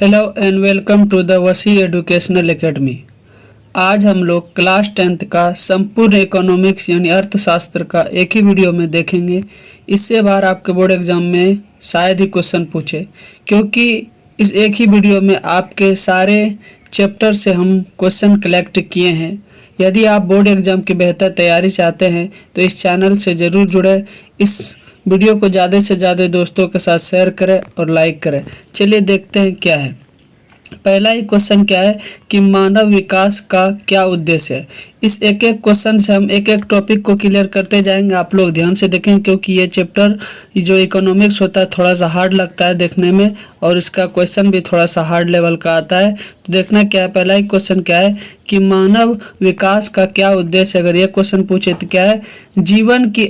Hello and welcome to the Wasi educational academy. आज हम लोग क्लास 10th का संपूर्ण इकोनॉमिक्स यानी अर्थशास्त्र का एक ही वीडियो में देखेंगे। इससे बाहर आपके बोर्ड एग्जाम में शायद ही क्वेश्चन पूछे, क्योंकि इस एक ही वीडियो में आपके सारे चैप्टर से हम क्वेश्चन कलेक्ट किए हैं। यदि आप बोर्ड एग्जाम की बेहतर तैयारी चाहते हैं तो इस चैनल से ज़रूर जुड़े। इस वीडियो को ज़्यादा से ज़्यादा दोस्तों के साथ शेयर करें और लाइक करें। चलिए देखते हैं क्या है। पहला ही क्वेश्चन क्या है कि मानव विकास का क्या उद्देश्य है। इस एक एक क्वेश्चन से हम एक एक टॉपिक को क्लियर करते जाएंगे। आप लोग ध्यान से देखें, क्योंकि ये चैप्टर जो इकोनॉमिक्स होता है थोड़ा सा हार्ड लगता है देखने में, और इसका क्वेश्चन भी थोड़ा सा हार्ड लेवल का आता है। तो देखना क्या है, पहला ही क्वेश्चन क्या है कि मानव विकास का क्या उद्देश्य। अगर ये क्वेश्चन पूछे तो क्या है, जीवन की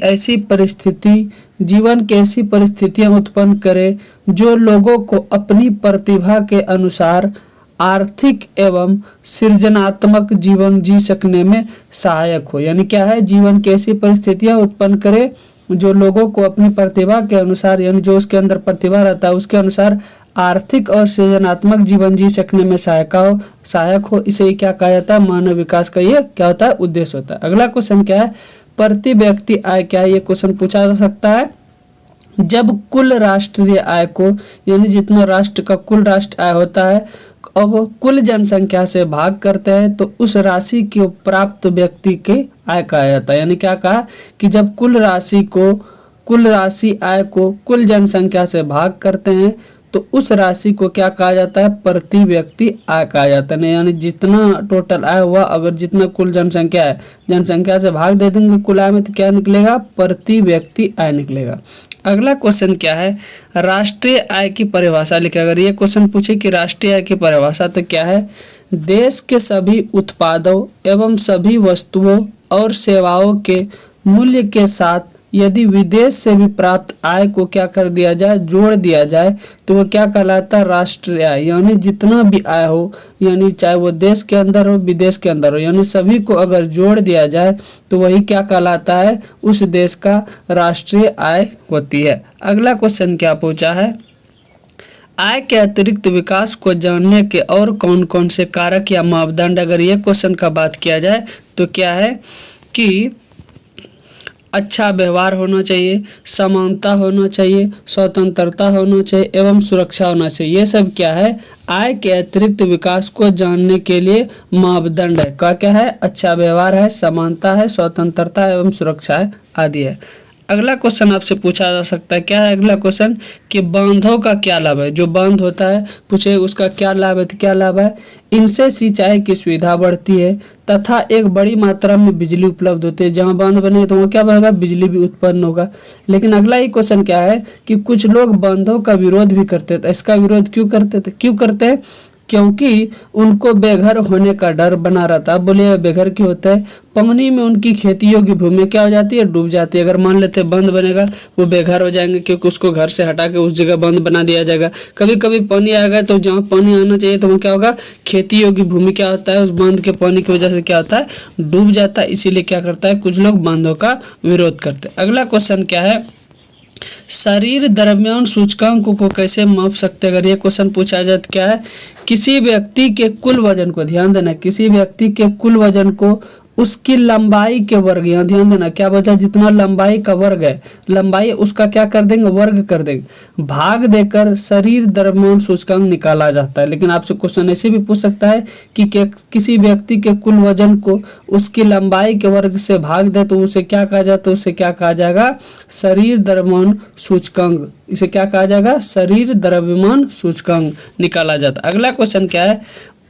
ऐसी परिस्थितियां उत्पन्न करे जो लोगों को अपनी प्रतिभा के अनुसार आर्थिक एवं सृजनात्मक जीवन जी सकने में सहायक हो। यानी क्या है, जीवन की ऐसी परिस्थितियां उत्पन्न करे जो लोगों को अपनी प्रतिभा के अनुसार, यानी जो उसके अंदर प्रतिभा रहता है उसके अनुसार आर्थिक और सृजनात्मक जीवन जी सकने में सहायक हो। इसे क्या कहा जाता है, मानव विकास का ये क्या होता है, उद्देश्य होता है। अगला क्वेश्चन क्या है, प्रति व्यक्ति आय क्या है। ये क्वेश्चन पूछा जा सकता है। जब कुल राष्ट्रीय आय को, यानी जितना राष्ट्र का कुल राष्ट्र आय होता है और वो कुल जनसंख्या से भाग करते हैं तो उस राशि को प्राप्त व्यक्ति के आय कहा जाता है। यानी क्या कहा कि जब कुल राशि आय को कुल जनसंख्या से भाग करते हैं तो उस राशि को क्या कहा जाता है, प्रति व्यक्ति आय कहा जाता है। यानी जितना टोटल आय हुआ, अगर जितना कुल जनसंख्या है, जनसंख्या से भाग दे देंगे कुल आय में, तो क्या निकलेगा, प्रति व्यक्ति आय निकलेगा। अगला क्वेश्चन क्या है, राष्ट्रीय आय की परिभाषा लिखे। अगर ये क्वेश्चन पूछे कि राष्ट्रीय आय की परिभाषा, तो क्या है, देश के सभी उत्पादों एवं सभी वस्तुओं और सेवाओं के मूल्य के साथ यदि विदेश से भी प्राप्त आय को क्या कर दिया जाए, जोड़ दिया जाए, तो वो क्या कहलाता है, राष्ट्रीय आय। यानी जितना भी आय हो, यानी चाहे वो देश के अंदर हो विदेश के अंदर हो, यानी सभी को अगर जोड़ दिया जाए तो वही क्या कहलाता है, उस देश का राष्ट्रीय आय होती है। अगला क्वेश्चन क्या पूछा है, आय के अतिरिक्त विकास को जानने के और कौन कौन से कारक या मापदंड। अगर ये क्वेश्चन का बात किया जाए तो क्या है कि अच्छा व्यवहार होना चाहिए, समानता होना चाहिए, स्वतंत्रता होना चाहिए एवं सुरक्षा होना चाहिए। ये सब क्या है, आय के अतिरिक्त विकास को जानने के लिए मापदंड है। क्या है, अच्छा व्यवहार है, समानता है, स्वतंत्रता एवं सुरक्षा है, आदि है। अगला क्वेश्चन आपसे पूछा जा सकता है, क्या है अगला क्वेश्चन कि बांधों का क्या लाभ है। जो बांध होता है पूछे उसका क्या लाभ है, तो क्या लाभ है, इनसे सिंचाई की सुविधा बढ़ती है तथा एक बड़ी मात्रा में बिजली उपलब्ध होती है। जहां बांध बने तो वहाँ क्या बनेगा, बिजली भी उत्पन्न होगा। लेकिन अगला ही क्वेश्चन क्या है कि कुछ लोग बांधों का विरोध भी करते थे। इसका विरोध क्यों करते हैं, क्योंकि उनको बेघर होने का डर बना रहता है। बोले बेघर क्यों होता है, पानी में उनकी खेती योग्य भूमि क्या हो जाती है, डूब जाती है। अगर मान लेते बंद बनेगा वो बेघर हो जाएंगे, क्योंकि उसको घर से हटा के उस जगह बंद बना दिया जाएगा। कभी कभी पानी आएगा तो जहाँ पानी आना चाहिए तो वहाँ क्या होगा, खेती योग्य भूमि क्या होता है, उस बांध के पानी की वजह से क्या होता है, डूब जाता है। इसीलिए क्या करता है, कुछ लोग बांधों का विरोध करते हैं। अगला क्वेश्चन क्या है, शरीर द्रव्यमान सूचकांक को कैसे माप सकते हैं। अगर ये क्वेश्चन पूछा जाए तो क्या है, किसी व्यक्ति के कुल वजन को, ध्यान देना, किसी व्यक्ति के कुल वजन को उसकी लंबाई के वर्ग, यहाँ ध्यान देना क्या बोलता है, जितना लंबाई का वर्ग है, लंबाई उसका क्या कर देंगे, वर्ग कर देंगे, भाग देकर शरीर द्रव्यमान सूचकांक निकाला जाता है। लेकिन आपसे क्वेश्चन ऐसे भी पूछ सकता है कि किसी व्यक्ति के कुल वजन को उसकी लंबाई के वर्ग से भाग दे तो उसे क्या कहा जाता है, उसे क्या कहा जाएगा, शरीर द्रव्यमान सूचकांक। इसे क्या कहा जाएगा, शरीर द्रव्यमान सूचकांक निकाला जाता है। अगला क्वेश्चन क्या है,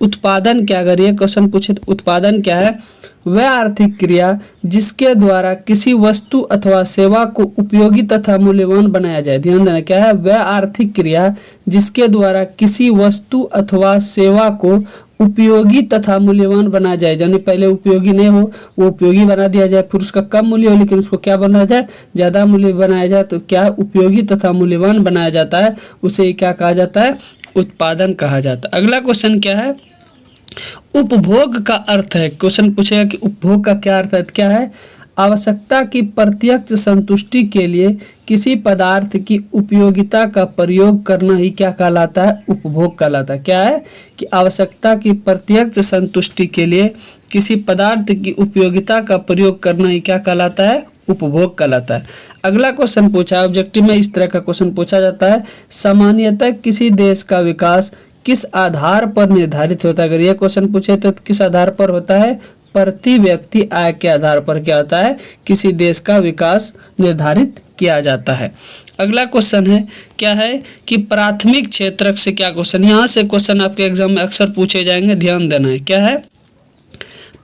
उत्पादन क्या। अगर ये क्वेश्चन पूछे तो उत्पादन क्या है, वह आर्थिक क्रिया जिसके द्वारा किसी वस्तु अथवा सेवा को उपयोगी तथा मूल्यवान बनाया जाए। ध्यान देना क्या है, वह आर्थिक क्रिया जिसके द्वारा किसी वस्तु अथवा सेवा को उपयोगी तथा मूल्यवान बनाया जाए। यानी पहले उपयोगी नहीं हो वो उपयोगी बना दिया जाए, फिर उसका कम मूल्य हो लेकिन उसको क्या बनाया जाए, ज्यादा मूल्य बनाया जाए, तो क्या उपयोगी तथा मूल्यवान बनाया जाता है, उसे क्या कहा जाता है, उत्पादन कहा जाता है। अगला क्वेश्चन क्या है, उपभोग का अर्थ है। क्वेश्चन पूछेगा कि उपभोग का क्या अर्थ है, क्या है, आवश्यकता की प्रत्यक्ष संतुष्टि के लिए किसी पदार्थ की उपयोगिता का प्रयोग करना ही क्या कहलाता है? उपभोग कहलाता है। क्या है कि आवश्यकता की प्रत्यक्ष संतुष्टि के लिए किसी पदार्थ की उपयोगिता का प्रयोग करना ही क्या कहलाता है? उपभोग कहलाता है। अगला क्वेश्चन पूछा है ऑब्जेक्टिव में, इस तरह का क्वेश्चन पूछा जाता है, सामान्यतः किसी देश का विकास किस आधार पर निर्धारित होता है? अगर यह क्वेश्चन पूछे तो किस आधार पर होता है? प्रति व्यक्ति आय के आधार पर क्या होता है? किसी देश का विकास निर्धारित किया जाता है। अगला क्वेश्चन है, क्या है कि प्राथमिक क्षेत्रक से क्या क्वेश्चन, यहाँ से क्वेश्चन आपके एग्जाम में अक्सर पूछे जाएंगे, ध्यान देना है। क्या है?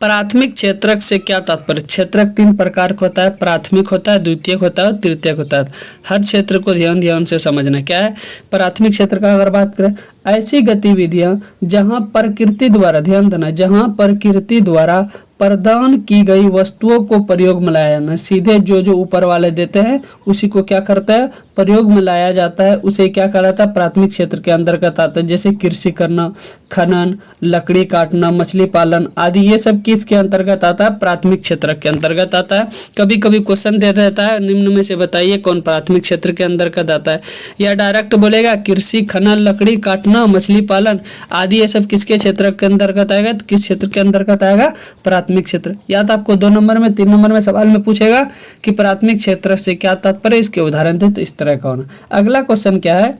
प्राथमिक क्षेत्रक से क्या तात्पर्य? क्षेत्रक 3 प्रकार का होता है, प्राथमिक होता है, द्वितीयक होता है और तृतीयक होता है। हर क्षेत्र को ध्यान से समझना। क्या है प्राथमिक क्षेत्र का? अगर बात करें, ऐसी गतिविधियां जहां प्रकृति द्वारा, ध्यान देना, जहां प्रकृति द्वारा प्रदान की गई वस्तुओं को प्रयोग में लाया जाना, सीधे जो ऊपर वाले देते हैं उसी को क्या करता है? प्रयोग में लाया जाता है, उसे क्या कहलाता है? प्राथमिक क्षेत्र के अंतर्गत आता है। जैसे कृषि करना, खनन, लकड़ी काटना, मछली पालन आदि, ये सब किसके अंतर्गत आता है? प्राथमिक क्षेत्र के अंतर्गत आता है। कभी कभी क्वेश्चन दे देता है, निम्न में से बताइए कौन प्राथमिक क्षेत्र के अंतर्गत आता है, या डायरेक्ट बोलेगा कृषि, खनन, लकड़ी काटना, मछली पालन आदि, ये सब किसके क्षेत्र के अंतर्गत आएगा? तो किस क्षेत्र के अंतर्गत आएगा? प्राथमिक क्षेत्र। या तो आपको 2 नंबर में, 3 नंबर में सवाल में पूछेगा कि प्राथमिक क्षेत्र से क्या तात्पर्य, इसके उदाहरण थे, तो इस तरह का होना। अगला क्वेश्चन क्या है?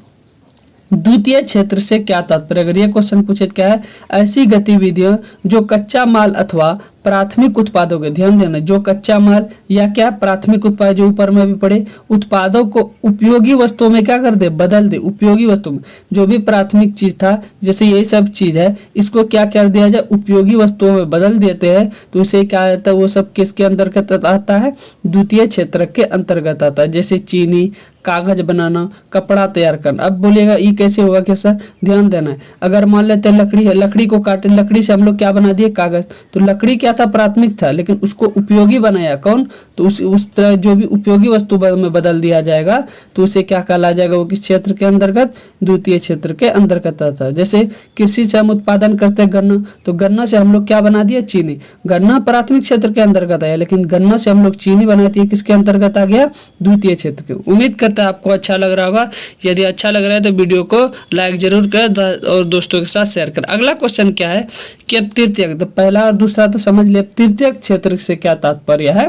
द्वितीय क्षेत्र से क्या तात्पर्य? अगर ये क्वेश्चन पूछे क्या है? ऐसी गतिविधियां जो कच्चा माल अथवा प्राथमिक उत्पादों के, ध्यान देना, जो कच्चा माल या क्या प्राथमिक उत्पाद, जो ऊपर में भी पड़े, उत्पादों को उपयोगी वस्तुओं में क्या कर दे? बदल दे। उपयोगी वस्तु में जो भी प्राथमिक चीज था, जैसे यही सब चीज है, इसको क्या कर दिया जाए? उपयोगी वस्तुओं में बदल देते हैं, तो उसे क्या आता है? वो सब किसके अंतर्गत आता है? द्वितीय क्षेत्र के अंतर्गत आता है। जैसे चीनी, कागज बनाना, कपड़ा तैयार करना। अब बोलेगा ये कैसे होगा? क्या सर? ध्यान देना है, अगर मान लेते हैं लकड़ी है, लकड़ी को काटे, लकड़ी से हम लोग क्या बना दिए? कागज। तो लकड़ी क्या था? प्राथमिक था, लेकिन उसको उपयोगी बनाया कौन? तो उस तरह जो भी उपयोगी वस्तु में बदल दिया जाएगा तो उसे क्या कहा जाएगा? वो किस क्षेत्र के अंतर्गत? द्वितीय क्षेत्र के अंतर्गत आता है। जैसे कृषि से हम उत्पादन करते हैं गन्ना, तो गन्ना से हम लोग क्या बना दिया? चीनी। गन्ना प्राथमिक क्षेत्र के अंतर्गत आया, लेकिन गन्ना से हम लोग चीनी बनाती है, किसके अंतर्गत आ गया? द्वितीय क्षेत्र के। उम्मीद करता है आपको अच्छा लग रहा होगा। यदि अच्छा लग रहा है तो वीडियो को लाइक जरूर करें और दोस्तों के साथ शेयर करें। अगला क्वेश्चन क्या है कि अब तृतीयक, तो पहला और दूसरा तो समझ लिया, तृतीयक क्षेत्र से क्या तात्पर्य है?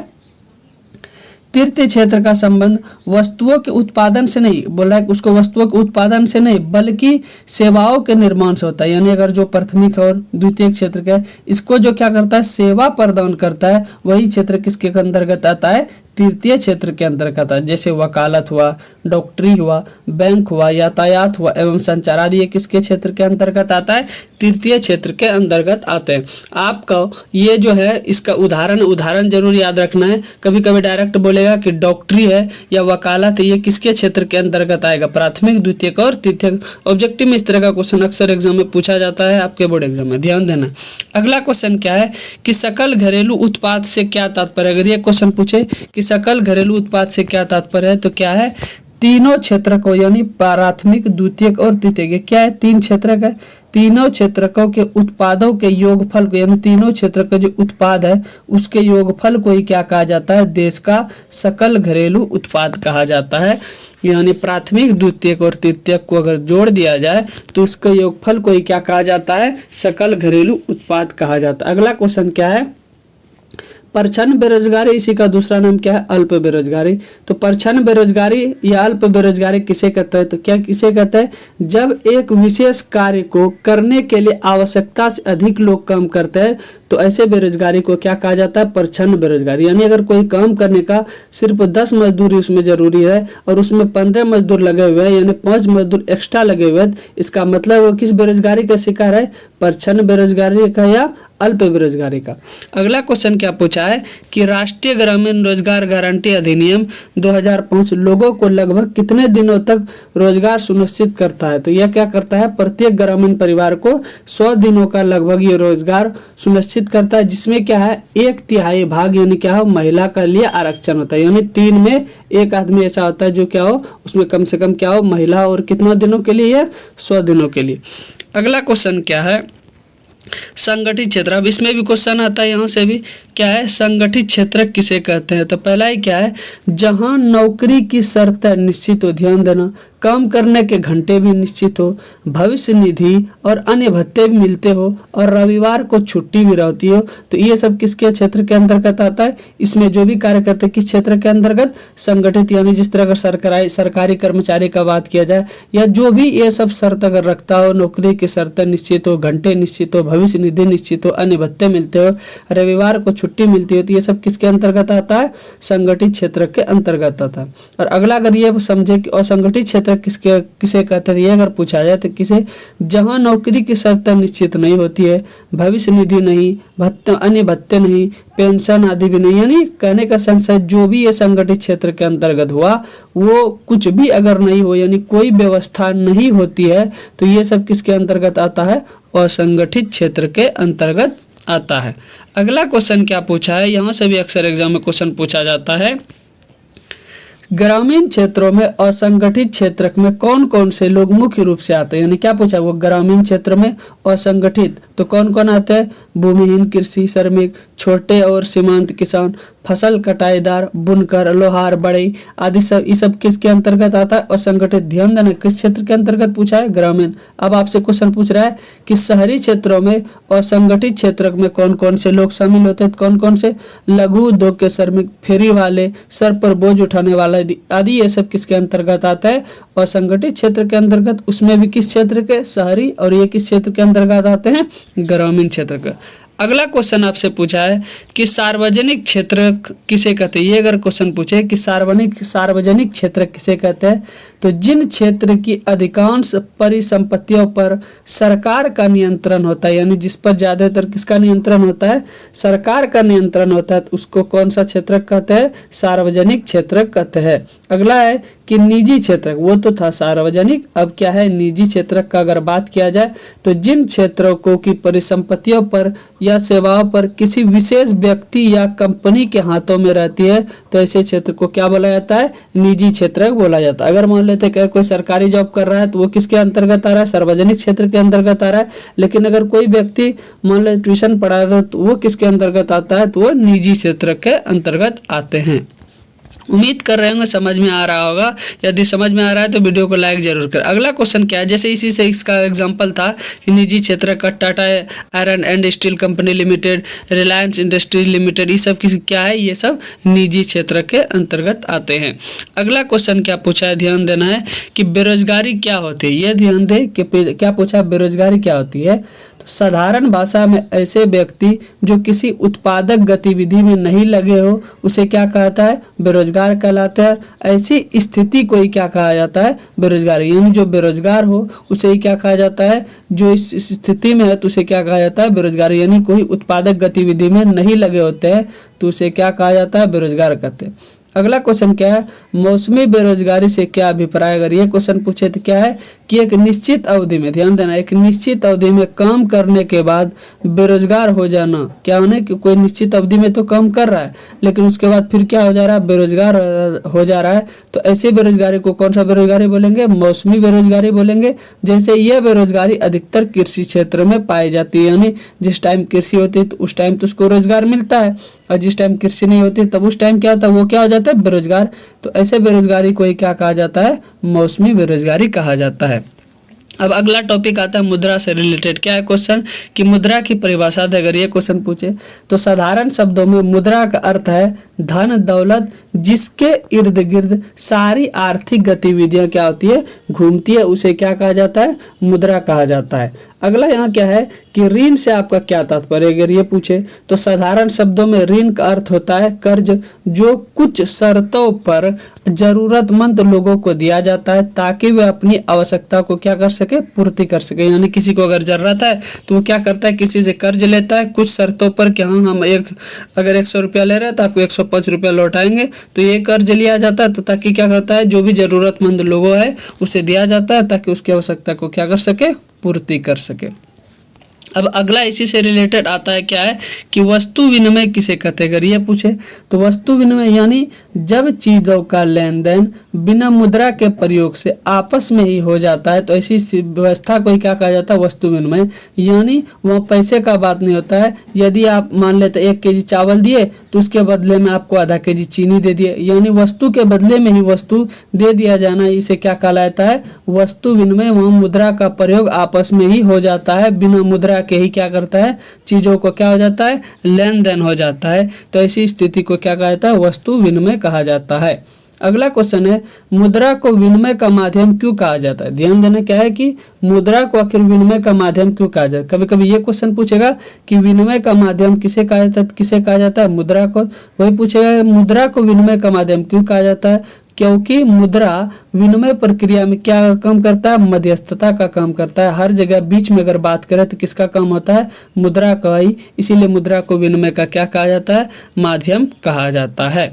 तृतीय क्षेत्र का संबंध वस्तुओं के उत्पादन से नहीं, बोल रहा है उसको वस्तुओं के उत्पादन से नहीं बल्कि सेवाओं के निर्माण से होता है। यानी अगर जो प्राथमिक और द्वितीय क्षेत्र का, इसको जो क्या करता है? सेवा प्रदान करता है, वही क्षेत्र किसके अंतर्गत आता है? तृतीय क्षेत्र के अंतर्गत है। जैसे वकालत हुआ, डॉक्टरी हुआ, बैंक हुआ, यातायात हुआ एवं संचार आदि, ये किसके क्षेत्र के अंतर्गत आता है? तृतीय क्षेत्र के अंतर्गत आते हैं। आपको ये जो है इसका उदाहरण जरूर याद रखना है। कभी कभी डायरेक्ट बोलेगा कि डॉक्टरी है या वकालत है, ये किसके क्षेत्र के अंतर्गत आएगा? प्राथमिक, द्वितीयक और तृतीयक। ऑब्जेक्टिव में इस तरह का क्वेश्चन अक्सर एग्जाम में पूछा जाता है, आपके बोर्ड एग्जाम में, ध्यान देना। अगला क्वेश्चन क्या है कि सकल घरेलू उत्पाद से क्या तात्पर्य? अगर ये क्वेश्चन पूछे कि सकल घरेलू उत्पाद से क्या तात्पर्य है, तो क्या है? तीनों क्षेत्र को, यानी प्राथमिक, द्वितीयक और तृतीयक, क्या है? 3 क्षेत्रक है। तीनों क्षेत्रकों के उत्पादों के योगफल को, यानी तीनों क्षेत्र का जो उत्पाद है उसके योगफल को ही क्या कहा जाता है? देश का सकल घरेलू उत्पाद कहा जाता है। यानी प्राथमिक, द्वितीयक और तृतीयक को अगर जोड़ दिया जाए तो उसके योगफल को ही क्या कहा जाता है? सकल घरेलू उत्पाद कहा जाता है। अगला क्वेश्चन क्या है? प्रच्छन्न बेरोजगारी, इसी का दूसरा नाम क्या है? अल्प बेरोजगारी। तो प्रच्छन्न बेरोजगारी या अल्प बेरोजगारी किसे कहते हैं? तो क्या किसे कहते हैं? जब एक विशेष कार्य को करने के लिए आवश्यकता से अधिक लोग काम करते हैं तो ऐसे बेरोजगारी को क्या कहा जाता है? प्रच्छन्न बेरोजगारी। यानी अगर कोई काम करने का सिर्फ 10 मजदूर उसमें जरूरी है और उसमें 15 मजदूर लगे हुए हैं, यानी 5 मजदूर एक्स्ट्रा लगे हुए हैं, इसका मतलब वो किस बेरोजगारी का शिकार है? प्रच्छन्न बेरोजगारी का या अल्प बेरोजगारी का। अगला क्वेश्चन क्या पूछा है कि राष्ट्रीय ग्रामीण रोजगार गारंटी अधिनियम 2005 लोगों को लगभग कितने दिनों तक रोजगार सुनिश्चित करता है? तो यह क्या करता है? प्रत्येक ग्रामीण परिवार को 100 दिनों का लगभग ये रोजगार सुनिश्चित करता है, जिसमें क्या है? 1/3 भाग यानी क्या हो? महिला के लिए आरक्षण होता है। यानी 3 में 1 आदमी ऐसा होता है जो क्या हो? उसमें कम से कम क्या हो? महिला, और कितना दिनों के लिए? 100 दिनों के लिए। अगला क्वेश्चन क्या है संगठित क्षेत्र, अब इसमें भी क्वेश्चन आता है यहाँ से भी, क्या है संगठित क्षेत्र किसे कहते हैं? तो पहला ही क्या है, जहाँ नौकरी की शर्तें निश्चित हो, ध्यान देना, काम करने के घंटे भी निश्चित हो, भविष्य निधि और अन्य भत्ते भी मिलते हो और रविवार को छुट्टी भी रहती हो, तो ये सब किसके क्षेत्र के अंतर्गत आता है? इसमें जो भी कार्य करते हैं किस क्षेत्र के अंतर्गत? संगठित, यानी जिस तरह अगर सरकारी कर्मचारी का बात किया जाए या जो भी ये सब शर्त अगर रखता हो, नौकरी की शर्तें निश्चित हो, घंटे निश्चित हो, भविष्य निधि निश्चित हो, अन्य भत्ते मिलते हो, रविवार को छुट्टी मिलती हो, तो ये सब किसके अंतर्गत आता है? संगठित क्षेत्र के अंतर्गत आता है। और अगला अगर ये समझे कि असंगठित क्षेत्र किसे कहते हैं, ये अगर पूछा जाए तो किसे, जहां नौकरी की शर्तें निश्चित नहीं होती है, भविष्य निधि नहीं, भत्ते, अन्य भत्ते नहीं, पेंशन आदि भी नहीं, यानी कहने का सेंस है जो भी ये संगठित क्षेत्र के अंतर्गत हुआ वो कुछ भी अगर नहीं हो, यानी कोई व्यवस्था नहीं होती है, तो ये सब किसके अंतर्गत आता है? असंगठित क्षेत्र के अंतर्गत आता है। अगला क्वेश्चन क्या पूछा है, यहाँ से भी अक्सर एग्जाम में क्वेश्चन पूछा जाता है, ग्रामीण क्षेत्रों में असंगठित क्षेत्र में कौन कौन से लोग मुख्य रूप से आते हैं? यानी क्या पूछा, वो ग्रामीण क्षेत्र में असंगठित तो कौन कौन आते हैं? भूमिहीन, कृषि श्रमिक, छोटे और सीमांत किसान, फसल कटाईदार, बुनकर, लोहार, बढ़ई आदि सब, ये सब किसके अंतर्गत आता है? असंगठित। ध्यान देना किस क्षेत्र के अंतर्गत पूछा है? ग्रामीण। अब आपसे क्वेश्चन पूछ रहा है कि शहरी क्षेत्रों में असंगठित क्षेत्र में कौन कौन से लोग शामिल होते हैं? कौन कौन से? लघु उद्योग के श्रमिक, फेरी वाले, सर पर बोझ उठाने वाला आदि, ये सब किसके अंतर्गत आता है? असंगठित क्षेत्र के अंतर्गत। उसमें भी किस क्षेत्र के? शहरी। और ये किस क्षेत्र के अंतर्गत आते हैं? ग्रामीण क्षेत्र का। अगला क्वेश्चन आपसे पूछा है कि सार्वजनिक क्षेत्र किसे कहते हैं? ये अगर क्वेश्चन पूछे कि सार्वजनिक क्षेत्र किसे कहते हैं, तो जिन क्षेत्र की अधिकांश परिसंपत्तियों पर सरकार का नियंत्रण होता है, यानी जिस पर ज्यादातर किसका नियंत्रण होता है? सरकार का नियंत्रण होता है, तो उसको कौन सा क्षेत्र कहते हैं? सार्वजनिक क्षेत्र कहते हैं। अगला है कि निजी क्षेत्र, वो तो था सार्वजनिक, अब क्या है निजी क्षेत्र का अगर बात किया जाए तो जिन क्षेत्रों को की परिसंपत्तियों पर या सेवाओं पर किसी विशेष व्यक्ति या कंपनी के हाथों में रहती है, तो ऐसे क्षेत्र को क्या बोला जाता है? निजी क्षेत्र बोला जाता है। अगर मान लेते हैं कोई सरकारी जॉब कर रहा है तो वो किसके अंतर्गत आ रहा है? सार्वजनिक क्षेत्र के अंतर्गत आ रहा है। लेकिन अगर कोई व्यक्ति मान ले ट्यूशन पढ़ा रहा है तो वो किसके अंतर्गत आता है? तो वो निजी क्षेत्र के अंतर्गत आते हैं। उम्मीद कर रहे होंगे समझ में आ रहा होगा। यदि समझ में आ रहा है तो वीडियो को लाइक जरूर कर। अगला क्वेश्चन क्या है, जैसे इसी से इसका एग्जांपल था कि निजी क्षेत्र का Tata iron and steel company limited, Reliance industries limited, ये सब किस क्या है? ये सब निजी क्षेत्र के अंतर्गत आते हैं। अगला क्वेश्चन क्या पूछा है, ध्यान देना है कि बेरोजगारी क्या होती है। ये ध्यान दे कि क्या पूछा है, बेरोजगारी क्या होती है। तो साधारण भाषा में ऐसे व्यक्ति जो किसी उत्पादक गतिविधि में नहीं लगे हो उसे क्या कहता है? बेरोजगार कहलाता है। ऐसी स्थिति को ही क्या कहा जाता है? बेरोजगारी। यानी जो बेरोजगार हो उसे ही क्या कहा जाता है? जो इस स्थिति में है तो उसे क्या कहा जाता है? बेरोजगारी। यानी कोई उत्पादक गतिविधि में नहीं लगे होते हैं तो उसे क्या कहा जाता है? बेरोजगार कहते हैं। अगला क्वेश्चन क्या है, मौसमी बेरोजगारी से क्या अभिप्राय। अगर ये क्वेश्चन पूछे तो क्या है कि एक निश्चित अवधि में, ध्यान देना, एक निश्चित अवधि में काम करने के बाद बेरोजगार हो जाना। क्या होना कि कोई निश्चित अवधि में तो काम कर रहा है लेकिन उसके बाद फिर क्या हो जा रहा है? बेरोजगार हो जा रहा है। तो ऐसे बेरोजगारी को कौन सा बेरोजगारी बोलेंगे? मौसमी बेरोजगारी बोलेंगे। जैसे यह बेरोजगारी अधिकतर कृषि क्षेत्र में पाई जाती है, यानी जिस टाइम कृषि होती है तो उस टाइम तो उसको रोजगार मिलता है, और जिस टाइम कृषि नहीं होती तब उस टाइम क्या होता है? वो क्या हो जाता है? बेरोजगार। तो ऐसे बेरोजगारी को ही क्या कहा जाता है? मौसमी बेरोजगारी कहा जाता है। अब अगला टॉपिक आता है मुद्रा से रिलेटेड। क्या है क्वेश्चन कि मुद्रा की परिभाषा दे। अगर ये क्वेश्चन पूछे तो साधारण शब्दों में मुद्रा का अर्थ है धन दौलत जिसके इर्द गिर्द सारी आर्थिक गतिविधियां क्या होती है? घूमती है, उसे क्या कहा जाता है? मुद्रा कहा जाता है। अगला यहाँ क्या है कि ऋण से आपका क्या तात्पर्य। अगर ये पूछे तो साधारण शब्दों में ऋण का अर्थ होता है कर्ज जो कुछ शर्तों पर जरूरतमंद लोगों को दिया जाता है ताकि वे अपनी आवश्यकता को क्या कर सके? पूर्ति कर सके। यानी किसी को अगर जरूरत है तो वो क्या करता है? किसी से कर्ज लेता है कुछ शर्तों पर कि हाँ हम अगर 100 रुपया ले रहे हैं तो आपको 105 रुपया लौटाएंगे। तो ये कर्ज लिया जाता है तो ताकि क्या करता है? जो भी जरूरतमंद लोगों है उसे दिया जाता है ताकि उसकी आवश्यकता को क्या कर सके? पूर्ति कर सके। अब अगला इसी से रिलेटेड आता है, क्या है कि वस्तु विनिमय किसे कहते हैं। अगर ये पूछे तो वस्तु विनिमय यानी जब चीजों का लेन देन बिना मुद्रा के प्रयोग से आपस में ही हो जाता है, तो ऐसी व्यवस्था को क्या कहा जाता है, वस्तु विनिमय। यानी वहाँ पैसे का बात नहीं होता है। यदि आप मान लेते 1 केजी चावल दिए तो उसके बदले में आपको आधा केजी चीनी दे दिए, यानी वस्तु के बदले में ही वस्तु दे दिया जाना, इसे क्या कहलाता है, वस्तु विनिमय। वहाँ मुद्रा का प्रयोग आपस में ही हो जाता है, बिना मुद्रा के ही क्या करता है, चीजों को क्या हो जाता है, लेन देन हो जाता है। तो ऐसी स्थिति को क्या कहा जाता है, वस्तु विनिमय कहा जाता है। अगला क्वेश्चन है, मुद्रा को विनिमय का माध्यम क्यों कहा जाता है। ध्यान देना क्या है कि मुद्रा को आखिर विनिमय का माध्यम क्यों कहा जाता है। कभी कभी ये क्वेश्चन पूछेगा कि विनिमय का माध्यम किसे कहा जाता है, किसे कहा जाता है, मुद्रा को। वही पूछेगा मुद्रा को विनिमय का माध्यम क्यों कहा जाता है, क्योंकि मुद्रा विनिमय प्रक्रिया में क्या काम करता है, मध्यस्थता का काम करता है। हर जगह बीच में अगर बात करें तो किसका काम होता है, मुद्रा का ही। इसीलिए मुद्रा को विनिमय का क्या कहा जाता है, माध्यम कहा जाता है।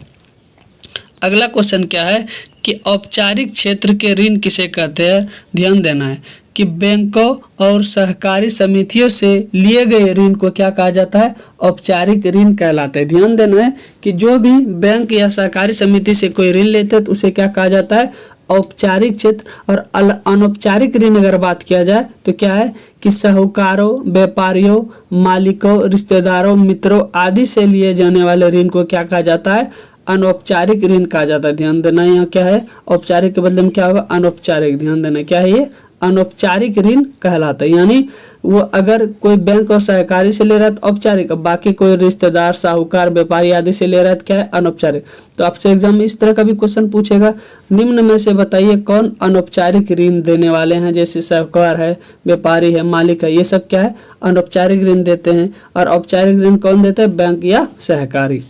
अगला क्वेश्चन क्या है कि औपचारिक क्षेत्र के ऋण किसे कहते हैं। ध्यान देना है कि बैंकों और सहकारी समितियों से लिए गए ऋण को क्या कहा जाता है, औपचारिक ऋण कहलाते हैं। ध्यान देना है कि जो भी बैंक या सहकारी समिति से कोई ऋण लेते हैं तो उसे क्या कहा जाता है, औपचारिक क्षेत्र। और अनौपचारिक ऋण अगर बात किया जाए तो क्या है कि साहूकारों, व्यापारियों, मालिकों, रिश्तेदारों, मित्रों आदि से लिए जाने वाले ऋण को क्या कहा जाता है, अनौपचारिक ऋण कहा जाता है। ध्यान देना यहाँ क्या है, औपचारिक के बदले में क्या होगा, अनौपचारिक। ध्यान देना क्या है, ये अनौपचारिक ऋण कहलाता है। यानी वो अगर कोई बैंक और सहकारी से ले रहा है तो औपचारिक, बाकी कोई रिश्तेदार, साहूकार, व्यापारी आदि से ले रहा है तो क्या है, अनौपचारिक। तो आपसे एग्जाम में इस तरह का भी क्वेश्चन पूछेगा, निम्न में से बताइए कौन अनौपचारिक ऋण देने वाले हैं। जैसे साहूकार है, व्यापारी है, मालिक है, ये सब क्या है, अनौपचारिक ऋण देते हैं। और औपचारिक ऋण कौन देते हैं, बैंक या सहकारी।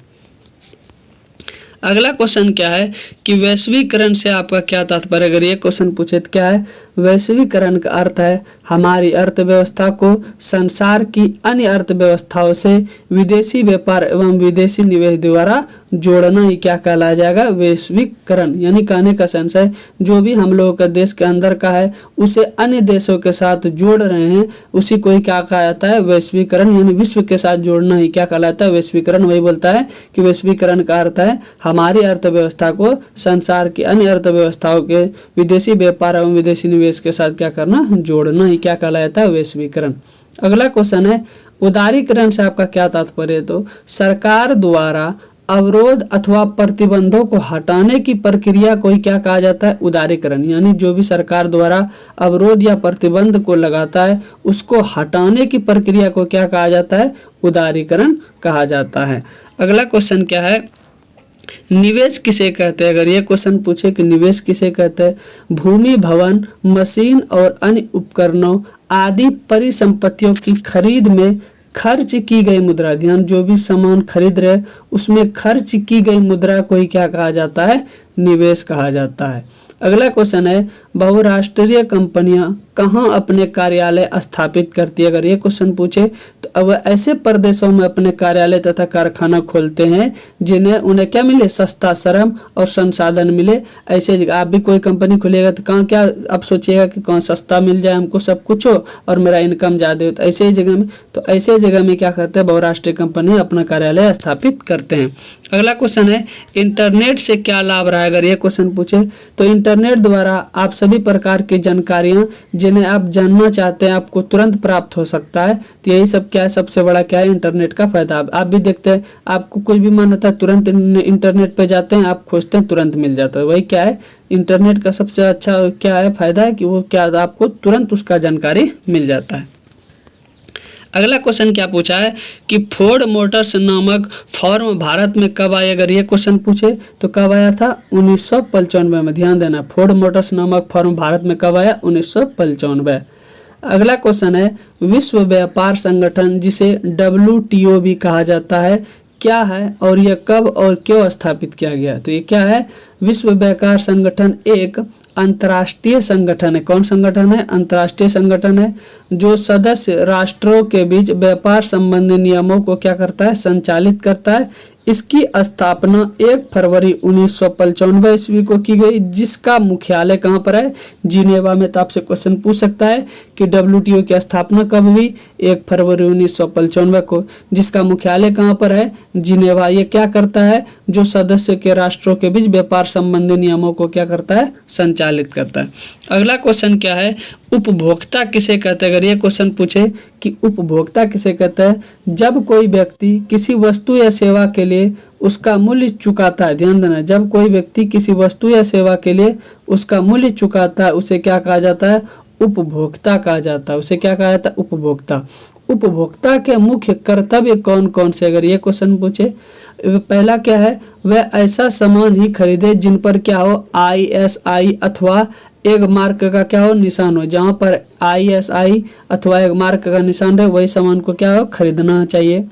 अगला क्वेश्चन क्या है कि वैश्वीकरण से आपका क्या तात्पर्य। अगर ये क्वेश्चन पूछे तो क्या है, वैश्वीकरण का अर्थ है हमारी अर्थव्यवस्था को संसार की अन्य अर्थव्यवस्थाओं से विदेशी व्यापार एवं विदेशी निवेश द्वारा जोड़ना ही क्या कहलाया जाएगा, वैश्वीकरण। यानी कहने का सेंस है जो भी हम लोगों का देश के अंदर का है उसे अन्य देशों के साथ जोड़ रहे हैं, उसी को ही क्या कहा जाता है, वैश्वीकरण। यानी विश्व के साथ जोड़ना ही क्या कहलाता है, वैश्वीकरण। वही बोलता है कि वैश्वीकरण का अर्थ है हमारी अर्थव्यवस्था को संसार की अन्य अर्थव्यवस्थाओं के विदेशी व्यापार एवं विदेशी निवेश के साथ क्या करना, जोड़ना ही क्या कहलाता है, वैश्वीकरण। अगला क्वेश्चन है उदारीकरण से आपका क्या तात्पर्य है। तो सरकार द्वारा अवरोध अथवा प्रतिबंधों को हटाने की प्रक्रिया को ही क्या कहा जाता है, उदारीकरण। यानी जो भी सरकार द्वारा अवरोध या प्रतिबंध को लगाता है उसको हटाने की प्रक्रिया को क्या कहा जाता है, उदारीकरण कहा जाता है। अगला क्वेश्चन क्या है, निवेश किसे कहते हैं। अगर ये क्वेश्चन पूछे कि निवेश किसे कहते हैं, भूमि, भवन, मशीन और अन्य उपकरणों आदि परिसंपत्तियों की खरीद में खर्च की गई मुद्रा। ध्यान, जो भी सामान खरीद रहे उसमें खर्च की गई मुद्रा को ही क्या कहा जाता है, निवेश कहा जाता है। अगला क्वेश्चन है बहुराष्ट्रीय कंपनियां कहाँ अपने कार्यालय स्थापित करती है। अगर ये क्वेश्चन पूछे तो अब ऐसे प्रदेशों में अपने कार्यालय तथा कारखाना खोलते हैं जिन्हें उन्हें क्या मिले, सस्ता श्रम और संसाधन मिले। ऐसे आप भी कोई कंपनी खोलिएगा तो कहाँ क्या आप सोचिएगा कि कौन सस्ता मिल जाए, हमको सब कुछ हो और मेरा इनकम ज़्यादा हो। तो ऐसे जगह में ऐसे जगह में क्या करते हैं, बहुराष्ट्रीय कंपनी अपना कार्यालय स्थापित करते हैं। अगला क्वेश्चन है इंटरनेट से क्या लाभ रहा है। अगर ये क्वेश्चन पूछे तो इंटरनेट द्वारा आप सभी प्रकार की जानकारियां जिन्हें आप जानना चाहते हैं आपको तुरंत प्राप्त हो सकता है। तो यही सब क्या है, सबसे बड़ा क्या है, इंटरनेट का फायदा। आप भी देखते हैं आपको कुछ भी मन होता है तुरंत इंटरनेट पे जाते हैं, आप खोजते हैं तुरंत मिल जाता है। वही क्या है, इंटरनेट का सबसे अच्छा क्या है फायदा है कि वो क्या आपको तुरंत उसका जानकारी मिल जाता है। अगला क्वेश्चन क्या पूछा है कि फोर्ड मोटर्स नामक फॉर्म भारत में कब आया। अगर ये क्वेश्चन पूछे तो कब आया था, 1995 में। ध्यान देना, फोर्ड मोटर्स नामक फॉर्म भारत में कब आया, 1995। अगला क्वेश्चन है विश्व व्यापार संगठन जिसे WTO भी कहा जाता है क्या है और यह कब और क्यों स्थापित किया गया। तो ये क्या है, विश्व व्यापार संगठन एक अंतर्राष्ट्रीय संगठन है। कौन संगठन है, अंतर्राष्ट्रीय संगठन है जो सदस्य राष्ट्रों के बीच व्यापार संबंधी नियमों को क्या करता है, संचालित करता है। इसकी स्थापना 1 फरवरी 1995 ईस्वी को की गई, जिसका मुख्यालय कहाँ पर है? जिनेवा में। तो आपसे क्वेश्चन पूछ सकता है कि WTO की स्थापना कब हुई? 1 फरवरी 1995 को, जिसका मुख्यालय कहाँ पर है? जिनेवा। ये क्या करता है? जो सदस्य के राष्ट्रों के बीच व्यापार संबंधी नियमों को क्या करता है? संचालित करता है। अगला क्वेश्चन क्या है? उपभोक्ता किसे कहते हैं? अगर ये क्वेश्चन पूछे कि उपभोक्ता किसे कहते हैं? जब कोई व्यक्ति किसी वस्तु या सेवा के लिए उसका मूल्य चुकाता है, ध्यान देना, जब कोई व्यक्ति किसी वस्तु या सेवा के लिए उसका मूल्य चुकाता है, उसे क्या कहा जाता है? उपभोक्ता कहा जाता है। उसे क्या कहा जाता है? उपभोक्ता। उपभोक्ता के मुख्य कर्तव्य कौन कौन से? अगर ये क्वेश्चन पूछे, पहला क्या है? वह ऐसा सामान ही खरीदे जिन पर क्या हो? ISI अथवा एक मार्क का क्या हो? निशान हो। जहां पर ISI अथवा एक मार्क का निशान रहे वही सामान को क्या हो? खरीदना चाहिए।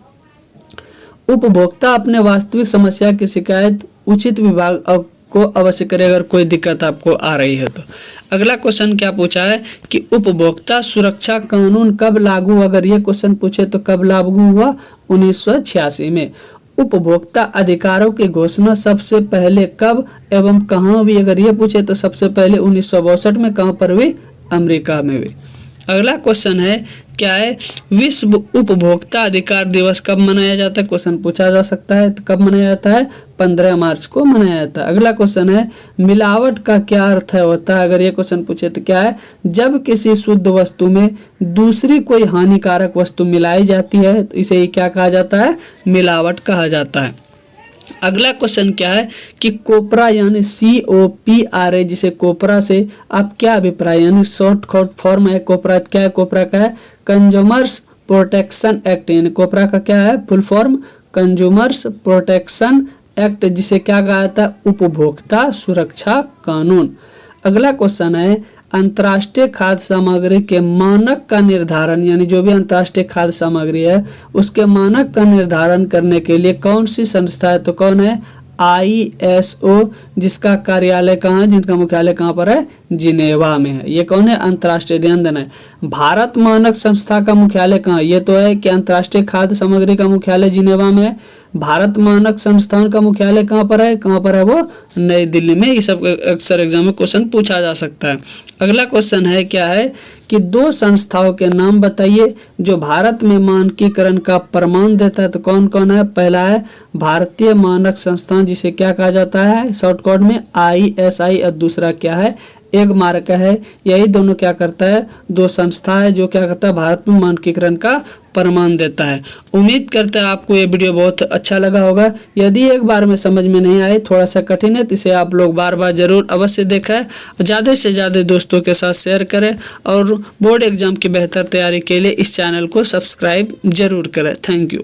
उपभोक्ता अपने वास्तविक समस्या की शिकायत उचित विभाग को अवश्य करे अगर कोई दिक्कत आपको आ रही है तो। अगला क्वेश्चन क्या पूछा है कि उपभोक्ता सुरक्षा कानून कब लागू हुआ? अगर ये क्वेश्चन पूछे तो कब लागू हुआ? 1986 में। उपभोक्ता अधिकारों की घोषणा सबसे पहले कब एवं कहाँ हुई? अगर ये पूछे तो सबसे पहले 1962 में। कहाँ पर हुई? अमेरिका में हुई। अगला क्वेश्चन है क्या है? विश्व उपभोक्ता अधिकार दिवस कब मनाया जाता है? क्वेश्चन पूछा जा सकता है। तो कब मनाया जाता है? 15 मार्च को मनाया जाता है। अगला क्वेश्चन है मिलावट का क्या अर्थ है होता है? अगर ये क्वेश्चन पूछे तो क्या है? जब किसी शुद्ध वस्तु में दूसरी कोई हानिकारक वस्तु मिलाई जाती है तो इसे ही क्या कहा जाता है? मिलावट कहा जाता है। अगला क्वेश्चन क्या है कि कोपरा यानी COPRA, जिसे कोपरा से आप क्या अभिप्राय, यानी शॉर्ट फॉर्म है कोपरा। क्या है कोपरा? का है कंज्यूमर्स प्रोटेक्शन एक्ट, यानी कोपरा का क्या है full form? Consumers protection act, जिसे क्या कहा जाता है? उपभोक्ता सुरक्षा कानून। अगला क्वेश्चन है अंतर्राष्ट्रीय खाद्य सामग्री के मानक का निर्धारण, यानी जो भी अंतर्राष्ट्रीय खाद्य सामग्री है उसके मानक का निर्धारण करने के लिए कौन सी संस्था है? तो कौन है? ISO, जिसका कार्यालय कहाँ है? जिनका मुख्यालय कहाँ पर है? जिनेवा में है। ये कौन है? अंतर्राष्ट्रीय। ध्यान देना है। भारत मानक संस्था का मुख्यालय कहाँ? ये तो है कि अंतर्राष्ट्रीय खाद्य सामग्री का मुख्यालय जिनेवा में है। भारत मानक संस्थान का मुख्यालय कहाँ पर है? कहाँ पर है वो? नई दिल्ली में। ये सब अक्सर एग्जाम में क्वेश्चन पूछा जा सकता है। अगला क्वेश्चन है क्या है कि 2 संस्थाओं के नाम बताइए जो भारत में मानकीकरण का प्रमाण देता है। तो कौन कौन है? पहला है भारतीय मानक संस्थान, जिसे क्या कहा जाता है शॉर्टकट में? ISI। और दूसरा क्या है? एक मार्क है। यही दोनों क्या करता है? 2 संस्था है जो क्या करता है? भारत में मानकीकरण का प्रमाण देता है। उम्मीद करते हैं आपको ये वीडियो बहुत अच्छा लगा होगा। यदि एक बार में समझ में नहीं आए, थोड़ा सा कठिन है, तो इसे आप लोग बार बार जरूर अवश्य देखें, ज़्यादा से ज़्यादा दोस्तों के साथ शेयर करें और बोर्ड एग्जाम की बेहतर तैयारी के लिए इस चैनल को सब्सक्राइब जरूर करें। Thank you.